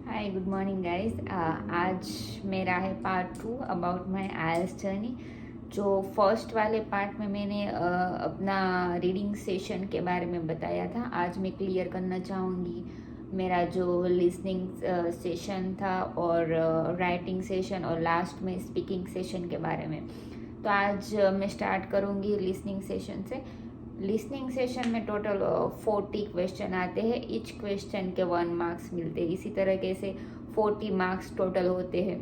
Hi good morning guys. आज मेरा है part 2 about my IELTS journey. जो फर्स्ट वाले पार्ट में मैंने अपना रीडिंग सेशन के बारे में बताया था, आज मैं क्लियर करना चाहूँगी मेरा जो लिसनिंग सेशन था और राइटिंग सेशन और लास्ट में स्पीकिंग सेशन के बारे में। तो आज मैं स्टार्ट करूँगी लिसनिंग सेशन से। लिसनिंग सेशन में टोटल 40 क्वेश्चन आते हैं। ईच क्वेश्चन के 1 मार्क्स मिलते हैं। इसी तरीके से 40 मार्क्स टोटल होते हैं।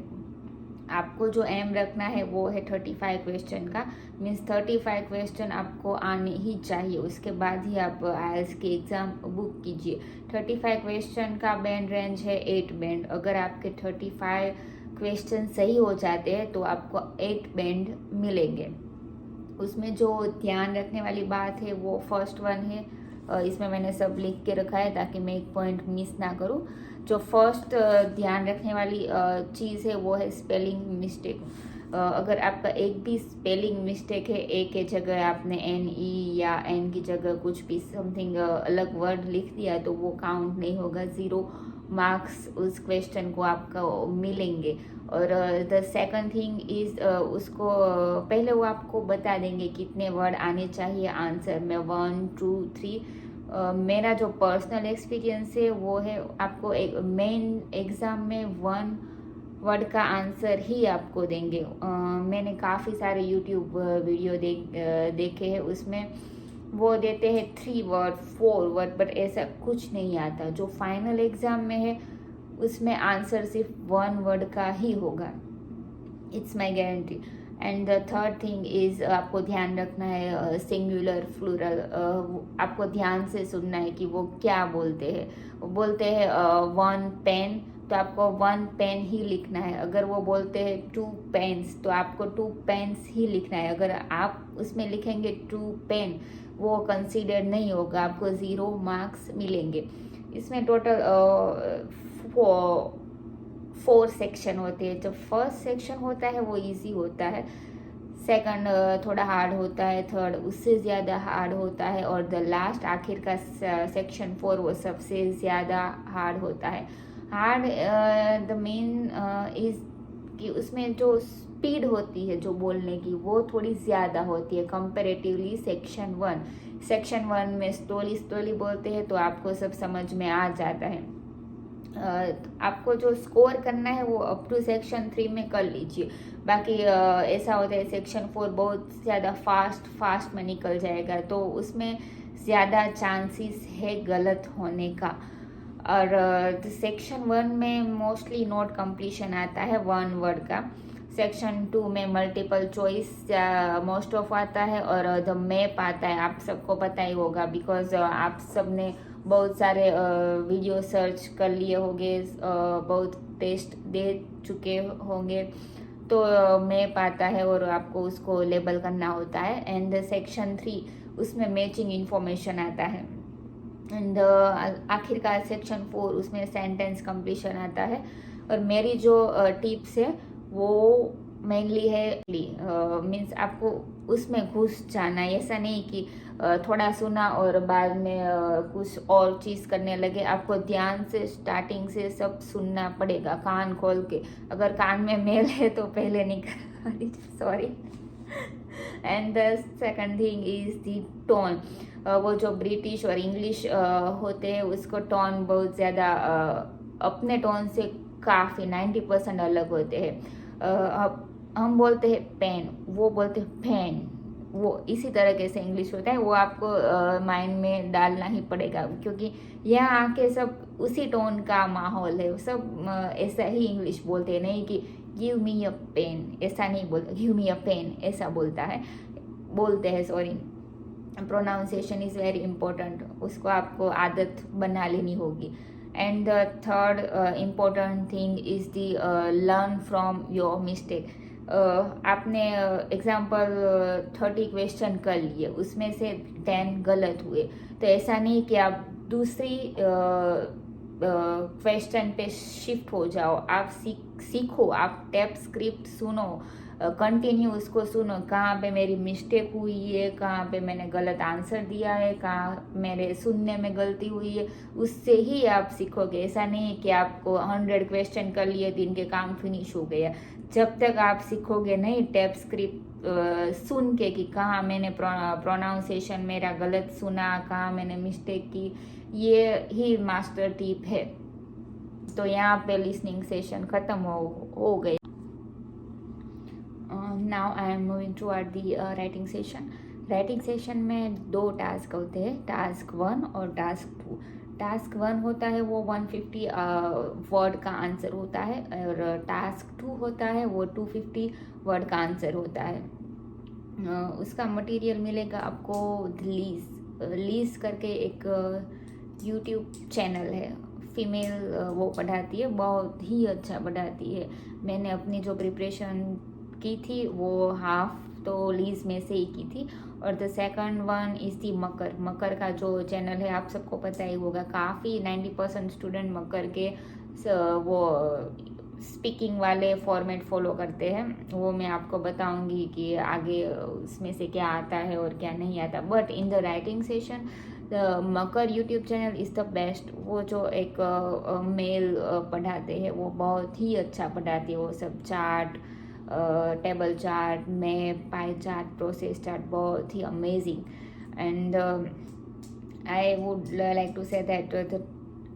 आपको जो एम रखना है वो है 35 क्वेश्चन का। मीन्स 35 क्वेश्चन आपको आने ही चाहिए, उसके बाद ही आप आईएलटीएस की एग्ज़ाम बुक कीजिए। 35 क्वेश्चन का बैंड रेंज है 8 बैंड। अगर आपके 35 क्वेश्चन सही हो जाते हैं तो आपको 8 बैंड मिलेंगे। उसमें जो ध्यान रखने वाली बात है वो फर्स्ट वन है, इसमें मैंने सब लिख के रखा है ताकि मैं एक पॉइंट मिस ना करूँ। जो फर्स्ट ध्यान रखने वाली चीज़ है वो है स्पेलिंग मिस्टेक। अगर आपका एक भी स्पेलिंग मिस्टेक है, ए के जगह आपने एन ई या एन की जगह कुछ भी समथिंग अलग वर्ड लिख दिया तो वो काउंट नहीं होगा। 0 मार्क्स उस क्वेश्चन को आपको मिलेंगे। और द सेकंड थिंग इज़ उसको पहले वो आपको बता देंगे कितने वर्ड आने चाहिए आंसर में, 1 2 3। मेरा जो पर्सनल एक्सपीरियंस है वो है आपको एक मेन एग्ज़ाम में 1 वर्ड का आंसर ही आपको देंगे। मैंने काफ़ी सारे यूट्यूब वीडियो देखे हैं, उसमें वो देते हैं 3 वर्ड 4 वर्ड, बट ऐसा कुछ नहीं आता। जो फाइनल एग्ज़ाम में है उसमें आंसर सिर्फ 1 वर्ड का ही होगा। It's my guarantee. And the third thing is आपको ध्यान रखना है सिंगुलर फ्लूरल। आपको ध्यान से सुनना है कि वो क्या बोलते हैं। वो बोलते हैं 1 पेन, तो आपको 1 पेन ही लिखना है। अगर वो बोलते हैं 2 पेन्स तो आपको 2 पेन्स ही लिखना है। अगर आप उसमें लिखेंगे 2 पेन, वो कंसीडर नहीं होगा, आपको 0 मार्क्स मिलेंगे। इसमें टोटल 4 सेक्शन होते हैं। जो फर्स्ट सेक्शन होता है वो इजी होता है, सेकंड थोड़ा हार्ड होता है, थर्ड उससे ज़्यादा हार्ड होता है, और द लास्ट आखिर का सेक्शन 4 वो सबसे ज़्यादा हार्ड होता है। हार्ड द मेन इज़ कि उसमें जो स्पीड होती है जो बोलने की वो थोड़ी ज़्यादा होती है कंपेरेटिवली सेक्शन 1। सेक्शन 1 में स्लोली बोलते हैं तो आपको सब समझ में आ जाता है। आपको जो स्कोर करना है वो अप टू सेक्शन 3 में कर लीजिए। बाकी ऐसा होता है सेक्शन 4 बहुत ज़्यादा फास्ट में निकल जाएगा, तो उसमें ज़्यादा चांसेस है गलत होने का। और सेक्शन 1 में मोस्टली नोट कंप्लीशन आता है 1 वर्ड का। सेक्शन 2 में मल्टीपल चॉइस मोस्ट ऑफ आता है, और द मैप आता है। आप सबको पता ही होगा बिकॉज आप सब ने बहुत सारे वीडियो सर्च कर लिए होंगे, बहुत टेस्ट दे चुके होंगे, तो मैप आता है और आपको उसको लेबल करना होता है। एंड सेक्शन 3 उसमें मैचिंग इन्फॉर्मेशन आता है। एंड आखिर का सेक्शन 4 उसमें सेंटेंस कंप्लीशन आता है। और मेरी जो टिप्स है वो मेनली है मीन्स आपको उसमें घुस जाना है। ऐसा नहीं कि थोड़ा सुना और बाद में कुछ और चीज़ करने लगे। आपको ध्यान से स्टार्टिंग से सब सुनना पड़ेगा कान खोल के। अगर कान में मेल है तो पहले निकाल sorry. And the second thing is the tone. वो जो ब्रिटिश और इंग्लिश होते हैं उसको टोन बहुत ज़्यादा अपने टोन से काफ़ी 90% अलग होते हैं। हम बोलते हैं पेन, वो बोलते हैं फैन। वो इसी तरीके से इंग्लिश होता है, वो आपको माइंड में डालना ही पड़ेगा, क्योंकि यहाँ आके सब उसी टोन का माहौल है। सब ऐसा ही इंग्लिश बोलते हैं, नहीं कि गिव मी अ पेन, ऐसा नहीं बोलता, गिव मी अ पेन ऐसा बोलते हैं sorry. Pronunciation is very important, उसको आपको आदत बना लेनी होगी। And the third important thing is the learn from your mistake. आपने एग्जाम्पल 30 क्वेश्चन कर लिए, उसमें से 10 गलत हुए, तो ऐसा नहीं कि आप दूसरी क्वेश्चन पे शिफ्ट हो जाओ, आप सीखो, आप टेप स्क्रिप्ट सुनो, कंटिन्यू उसको सुनो, कहाँ पे मेरी मिस्टेक हुई है, कहाँ पे मैंने गलत आंसर दिया है, कहाँ मेरे सुनने में गलती हुई है, उससे ही आप सीखोगे। ऐसा नहीं है कि आपको 100 क्वेश्चन कर लिए, दिन के काम फिनिश हो गया। जब तक आप सीखोगे नहीं टेप स्क्रिप्ट सुन के कि कहाँ मैंने प्रोनाउंसिएशन मेरा गलत सुना, कहाँ मैंने मिस्टेक की, ये ही मास्टर टिप है। तो यहाँ पे लिसनिंग सेशन ख़त्म हो गई। Now I am moving toward the writing session. Writing session में 2 टास्क होते हैं, टास्क 1 और टास्क 2। टास्क 1 होता है वो 150 वर्ड का आंसर होता है, और टास्क 2 होता है वो 250 वर्ड का आंसर होता है। उसका मटेरियल मिलेगा आपको लीज करके एक यूट्यूब चैनल है, फीमेल वो पढ़ाती है, बहुत ही अच्छा पढ़ाती है। मैंने अपनी जो प्रिपरेशन की थी वो हाफ तो लीज में से ही की थी। और the second one is the मकर का जो चैनल है आप सबको पता ही होगा, काफ़ी 90% स्टूडेंट मकर के वो स्पीकिंग वाले फॉर्मेट फॉलो करते हैं। वो मैं आपको बताऊंगी कि आगे उसमें से क्या आता है और क्या नहीं आता। But in the writing session the Makar YouTube channel is the best. वो जो एक मेल पढ़ाते हैं वो बहुत ही अच्छा पढ़ाती है। वो सब chart, table chart, map, pie chart, process chart, बहुत ही amazing. And I would like to say that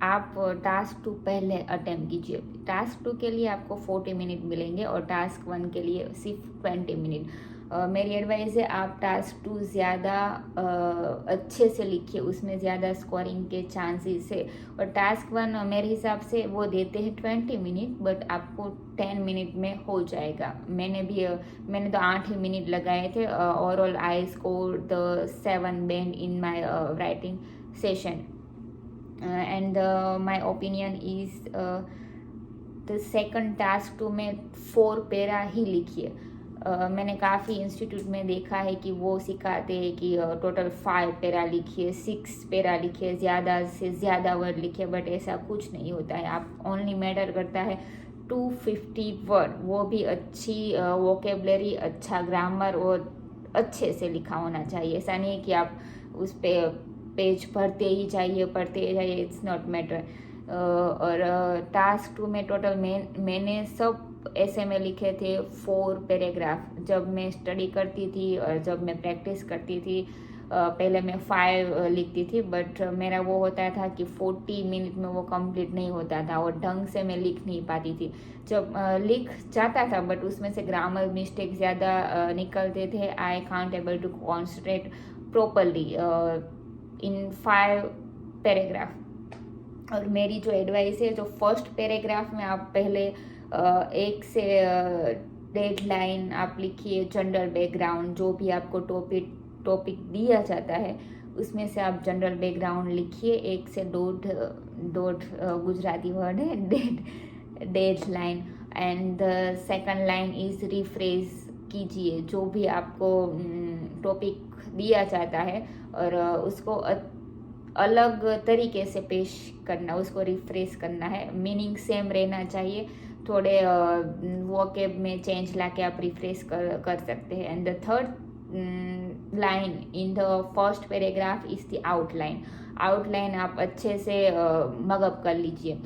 आप टास्क 2 पहले अटेम्प्ट कीजिए। टास्क 2 के लिए आपको 40 मिनट मिलेंगे और टास्क 1 के लिए सिर्फ 20 मिनट। मेरी एडवाइस है आप टास्क 2 ज़्यादा अच्छे से लिखिए, उसमें ज़्यादा स्कोरिंग के चांसेस है। और टास्क 1 मेरे हिसाब से वो देते हैं 20 मिनट, बट आपको 10 मिनट में हो जाएगा। मैंने तो 8 ही मिनट लगाए थे। Overall I score the 7 band in my writing session. And my opinion is the second task 2 में 4 पैरा ही लिखिए। मैंने काफ़ी इंस्टीट्यूट में देखा है कि वो सिखाते हैं कि टोटल 5 पैरा लिखिए, 6 पैरा लिखिए, ज़्यादा से ज़्यादा वर्ड लिखिए, बट ऐसा कुछ नहीं होता है। आप ओनली मैटर करता है 250 वर्ड, वो भी अच्छी वोकेबलरी, अच्छा ग्रामर और अच्छे से लिखा होना चाहिए। ऐसा नहीं कि आप उस पे पेज पढ़ते ही जाइए, इट्स नॉट मैटर। और टास्क 2 में टोटल मैंने सब ऐसे में लिखे थे 4 पैराग्राफ। जब मैं स्टडी करती थी और जब मैं प्रैक्टिस करती थी पहले मैं 5 लिखती थी, बट मेरा वो होता था कि 40 मिनट में वो कंप्लीट नहीं होता था और ढंग से मैं लिख नहीं पाती थी। जब लिख जाता था बट उसमें से ग्रामर मिस्टेक ज़्यादा निकलते थे। I can't able to concentrate properly in 5 paragraph. और मेरी जो एडवाइस है, जो फर्स्ट पैराग्राफ में आप पहले 1 से 1.5 लाइन आप लिखिए, जनरल बैकग्राउंड, जो भी आपको टॉपिक दिया जाता है उसमें से आप जनरल बैकग्राउंड लिखिए। 1 से 1.5 गुजराती वर्ड है, 1.5 line. And the second line is refresh कीजिए जो भी आपको टॉपिक दिया जाता है, और उसको अलग तरीके से पेश करना, उसको रिफ्रेश करना है। मीनिंग सेम रहना चाहिए, थोड़े वोकेब में चेंज लाके आप रिफ्रेश कर सकते हैं। And the third line in the first paragraph is the outline आप अच्छे से मगअप कर लीजिए।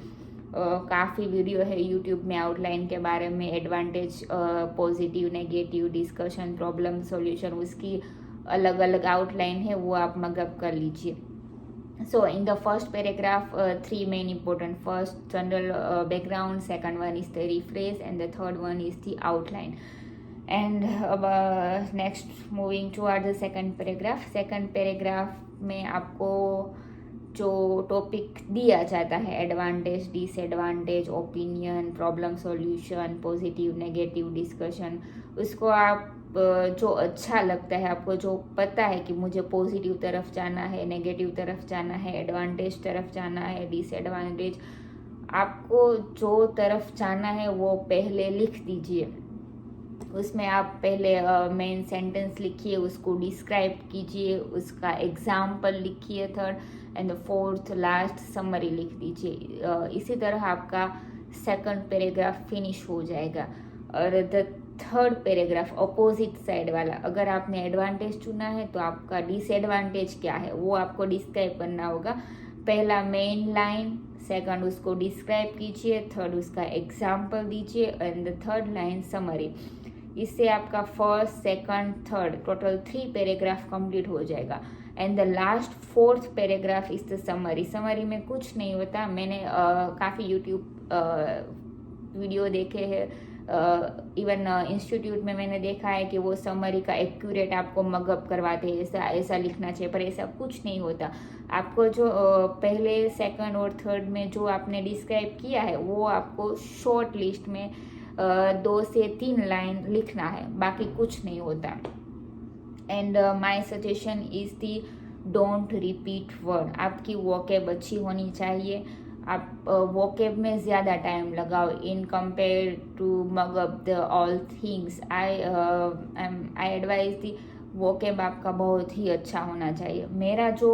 काफ़ी वीडियो है यूट्यूब में आउटलाइन के बारे में, advantage, positive, negative, discussion, problem solution, उसकी अलग अलग आउटलाइन है, वो आप मगअप कर लीजिए। So in the first paragraph, 3 main important. First, general background. Second one is the rephrase, and the third one is the outline. And next, moving toward the second paragraph. Second paragraph में आपको जो topic दिया जाता है, advantage, disadvantage, opinion, problem solution, positive, negative, discussion, उसको आप जो अच्छा लगता है, आपको जो पता है कि मुझे पॉजिटिव तरफ जाना है, नेगेटिव तरफ जाना है, एडवांटेज तरफ जाना है, डिसएडवांटेज, आपको जो तरफ जाना है वो पहले लिख दीजिए। उसमें आप पहले मेन सेंटेंस लिखिए, उसको डिस्क्राइब कीजिए, उसका एग्जाम्पल लिखिए third, and fourth last summary लिख दीजिए। इसी तरह आपका सेकंड पैराग्राफ फिनिश हो जाएगा। और the third paragraph opposite side वाला, अगर आपने एडवांटेज चुना है तो आपका डिसएडवांटेज क्या है वो आपको डिस्क्राइब करना होगा। पहला मेन लाइन, सेकंड उसको डिस्क्राइब कीजिए, थर्ड उसका एग्जाम्पल दीजिए, and the third line summary. इससे आपका first second third total 3 paragraph complete हो जाएगा। And the last fourth paragraph is the summary. Summary में कुछ नहीं होता, मैंने काफ़ी यूट्यूब वीडियो देखे हैं, इवन इंस्टीट्यूट में मैंने देखा है कि वो समरी का एक्यूरेट आपको मगअप करवाते हैं, ऐसा ऐसा लिखना चाहिए, पर ऐसा कुछ नहीं होता। आपको जो पहले सेकंड और थर्ड में जो आपने डिस्क्राइब किया है वो आपको शॉर्ट लिस्ट में 2 से 3 लाइन लिखना है, बाकी कुछ नहीं होता। And my suggestion is the don't repeat word. आपकी वोकेब अच्छी होनी चाहिए, आप वोकेब में ज़्यादा टाइम लगाओ in compare to mug up the all things. I advise the vocab आपका बहुत ही अच्छा होना चाहिए। मेरा जो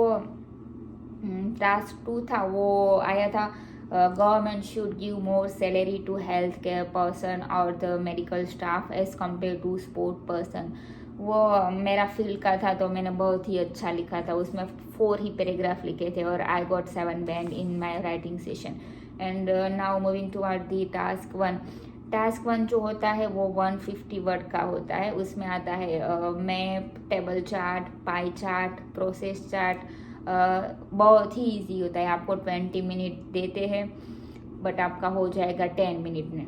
टास्क 2 था वो आया था government should give more salary to health care person और the medical staff as compare to sport person. वो मेरा फील्ड का था तो मैंने बहुत ही अच्छा लिखा था, उसमें 4 ही पैराग्राफ लिखे थे और I got 7 band in my writing session. And now moving toward the task 1। Task 1 जो होता है वो 150 वर्ड का होता है। उसमें आता है मैप, टेबल चार्ट, पाई चार्ट, प्रोसेस चार्ट। बहुत ही इजी होता है, आपको 20 मिनट देते हैं बट आपका हो जाएगा 10 मिनट में।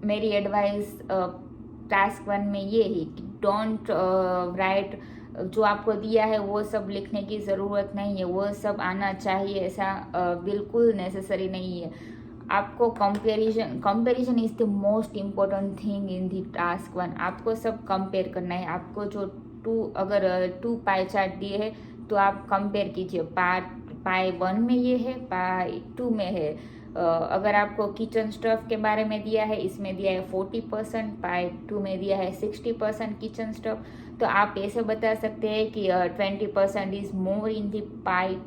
मेरी एडवाइस टास्क 1 में ये है कि डोंट राइट, जो आपको दिया है वो सब लिखने की ज़रूरत नहीं है, वो सब आना चाहिए ऐसा बिल्कुल नेसेसरी नहीं है। आपको comparison is the most important thing in the task 1। आपको सब कंपेयर करना है। आपको जो अगर 2 पाई चार्ट दिए है तो आप कंपेयर कीजिए, पाई 1 में ये है, पाई 2 में है। अगर आपको किचन स्टफ के बारे में दिया है, इसमें दिया है 40%, पाई 2 में दिया है 60% किचन स्टफ, तो आप ऐसे बता सकते हैं कि 20% is more in the pie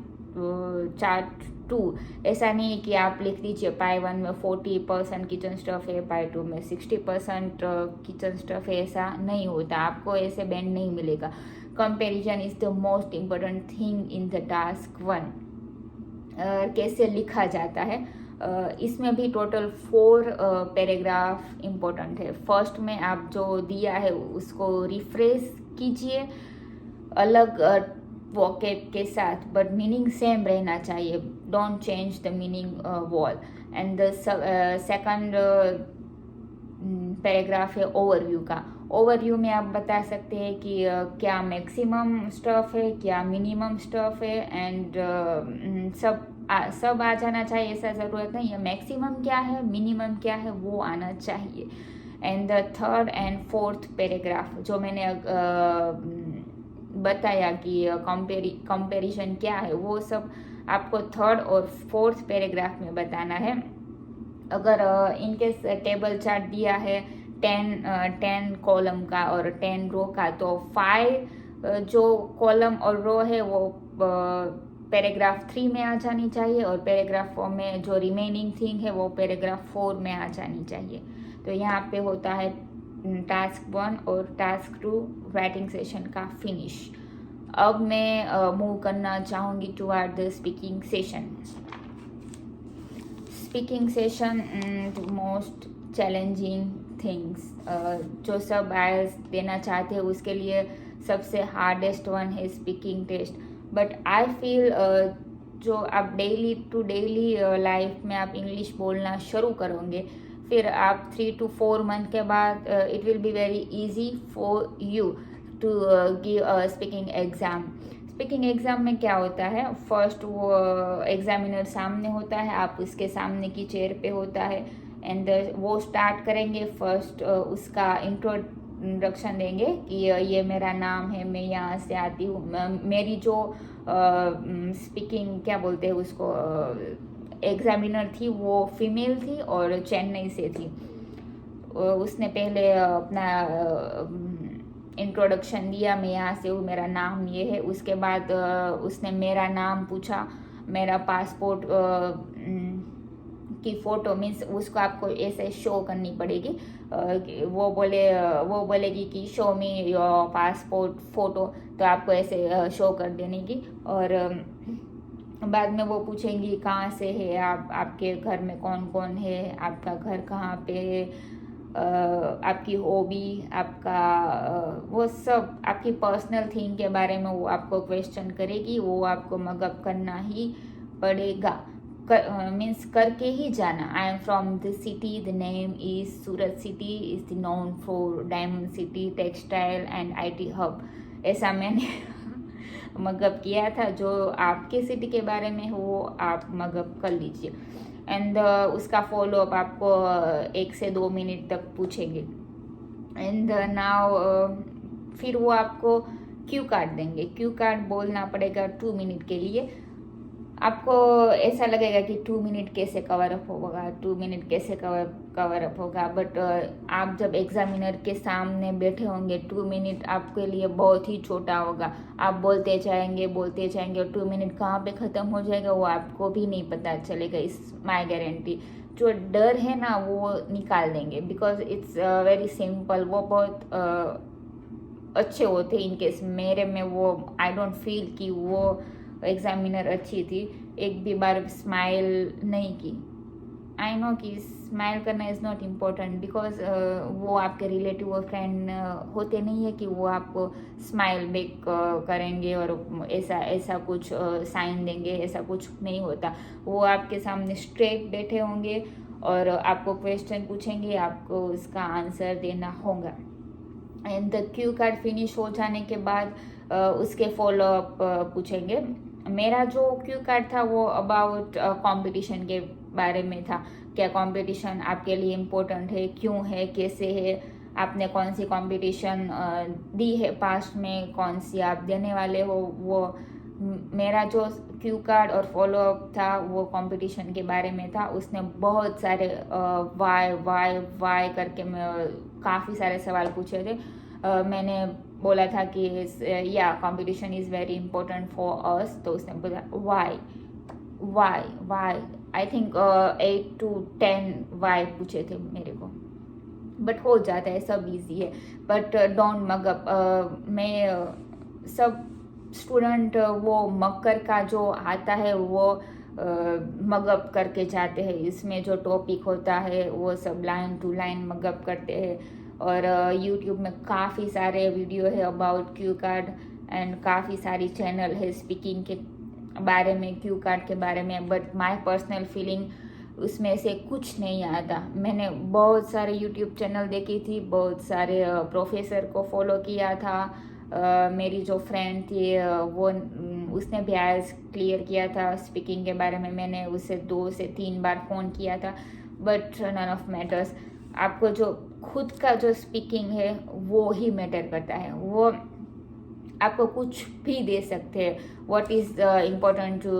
chart 2। ऐसा नहीं है कि आप लिख दीजिए पाई 1 में 40% किचन स्टफ है, पाई 2 में 60% किचन स्टफ है, ऐसा नहीं होता, आपको ऐसे बैंड नहीं मिलेगा। Comparison is the most important thing in the task 1। कैसे लिखा जाता है, इसमें भी टोटल 4 पैराग्राफ इम्पोर्टेंट है। फर्स्ट में आप जो दिया है उसको रिफ्रेश कीजिए अलग वोकेब के साथ, बट मीनिंग सेम रहना चाहिए, don't change the meaning wall. And the second paragraph है ओवरव्यू का। ओवरव्यू में आप बता सकते हैं कि क्या मैक्सिमम स्टफ है, क्या मिनिमम स्टफ है, एंड सब आ जाना चाहिए, ऐसा ज़रूरत नहीं है। मैक्सिमम क्या है, मिनिमम क्या है, वो आना चाहिए। And the third and fourth paragraph जो मैंने बताया कि कंपैरिजन क्या है, वो सब आपको थर्ड और फोर्थ पैराग्राफ में बताना है। अगर इनकेस टेबल चार्ट दिया है 10 कॉलम का और 10 रो का, तो 5 जो कॉलम और रो है वो पैराग्राफ 3 में आ जानी चाहिए, और पैराग्राफ 4 में जो रिमेनिंग थिंग है वो पैराग्राफ 4 में आ जानी चाहिए। तो यहाँ पे होता है टास्क 1 और टास्क 2 राइटिंग सेशन का फिनिश। अब मैं मूव करना चाहूँगी toward the speaking session. Speaking session most challenging things, जो सब आयल्स देना चाहते हैं उसके लिए सबसे हार्डेस्ट वन है speaking test. But I feel जो आप डेली टू डेली लाइफ में आप इंग्लिश बोलना शुरू करोगे, फिर आप 3 to 4 मंथ के बाद it will be very easy for you to give a speaking exam. Speaking exam में क्या होता है, फर्स्ट वो एग्जामिनर सामने होता है, आप उसके सामने की चेयर पे होता है, एंड वो स्टार्ट करेंगे। फर्स्ट उसका इंट्रोडक्शन देंगे कि ये मेरा नाम है, मैं यहाँ से आती हूँ। मेरी जो स्पीकिंग क्या बोलते हैं उसको, एग्जामिनर थी वो फीमेल थी और चेन्नई से थी। उसने पहले अपना इंट्रोडक्शन दिया, मैं यहाँ से हूँ, मेरा नाम ये है। उसके बाद उसने मेरा नाम पूछा, मेरा पासपोर्ट की फ़ोटो, मीन्स उसको आपको ऐसे शो करनी पड़ेगी। वो बोलेगी कि show me your passport photo, तो आपको ऐसे शो कर देने की। और बाद में वो पूछेंगी कहाँ से है आप, आपके घर में कौन कौन है, आपका घर कहाँ पे है, आपकी हॉबी, आपका वो सब आपकी पर्सनल थिंग के बारे में वो आपको क्वेश्चन करेगी। वो आपको मगअप करना ही पड़ेगा, मीन्स करके ही जाना। I am from the city, the name is Surat city, is known for diamond city, textile and IT hub. ऐसा मैंने मगअप किया था। जो आपके सिटी के बारे में हो वो आप मगअप कर लीजिए। एंड उसका फॉलोअप आपको 1 से 2 मिनट तक पूछेंगे। एंड नाउ फिर वो आपको क्यू कार्ड देंगे। क्यू कार्ड बोलना पड़ेगा 2 मिनट के लिए। आपको ऐसा लगेगा कि 2 मिनट कैसे कवर अप होगा, 2 मिनट कैसे कवर अप होगा, बट आप जब एग्जामिनर के सामने बैठे होंगे 2 मिनट आपके लिए बहुत ही छोटा होगा। आप बोलते जाएंगे और 2 मिनट कहाँ पे ख़त्म हो जाएगा वो आपको भी नहीं पता चलेगा। Is my guarantee. जो डर है ना वो निकाल देंगे, बिकॉज इट्स वेरी सिंपल। वो बहुत अच्छे होते। इनकेस मेरे में वो आई डोंट फील कि वो एग्जामिनर अच्छी थी। एक भी बार स्माइल नहीं की। आई नो कि स्माइल करना इज़ नॉट इम्पोर्टेंट, बिकॉज वो आपके रिलेटिव और फ्रेंड होते नहीं है कि वो आपको स्माइल बैक करेंगे और ऐसा कुछ साइन देंगे, ऐसा कुछ नहीं होता। वो आपके सामने स्ट्रेट बैठे होंगे और आपको क्वेश्चन पूछेंगे, आपको उसका आंसर देना होगा। And the Q card finish हो जाने के बाद उसके फॉलोअप पूछेंगे। मेरा जो क्यू कार्ड था वो अबाउट कंपटीशन के बारे में था। क्या कंपटीशन आपके लिए इम्पोर्टेंट है, क्यों है, कैसे है, आपने कौन सी कंपटीशन दी है पास्ट में, कौन सी आप देने वाले हो। वो मेरा जो क्यू कार्ड और फॉलोअप था वो कंपटीशन के बारे में था। उसने बहुत सारे वाई करके काफ़ी सारे सवाल पूछे थे। मैंने बोला था कि या competition is very important for us, तो उसने बोला why I think 8 to 10 why पूछे थे मेरे को। बट हो जाता है, सब इजी है। But don't mug up. मैं सब स्टूडेंट वो मकर का जो आता है वो मगअप करके जाते हैं। इसमें जो टॉपिक होता है वो सब लाइन टू लाइन मगअप करते हैं। और यूट्यूब में काफ़ी सारे वीडियो है अबाउट क्यू कार्ड एंड काफ़ी सारी चैनल है स्पीकिंग के बारे में, क्यू कार्ड के बारे में। बट माय पर्सनल फीलिंग उसमें से कुछ नहीं आता। मैंने बहुत सारे यूट्यूब चैनल देखी थी, बहुत सारे प्रोफेसर को फॉलो किया था। मेरी जो फ्रेंड थी वो उसने भी आइल्स क्लियर किया था स्पीकिंग के बारे में। मैंने उसे 2 से 3 बार फ़ोन किया था, बट नन ऑफ मैटर्स। आपको जो खुद का जो स्पीकिंग है वो ही मैटर करता है। वो आपको कुछ भी दे सकते हैं। What is important to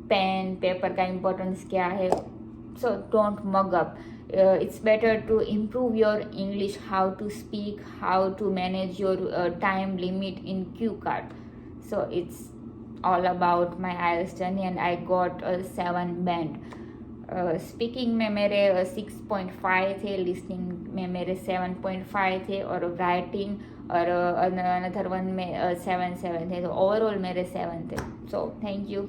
pen paper का इम्पोर्टेंस क्या है। So don't mug up. It's better to improve your English, how to speak, how to manage your time limit in Q card. So it's all about my IELTS journey and I got a 7 band. Speaking में मेरे 6.5 थे, listening में मेरे 7.5 थे और writing और another one में 7 थे। तो ओवरऑल मेरे 7 थे। So thank you.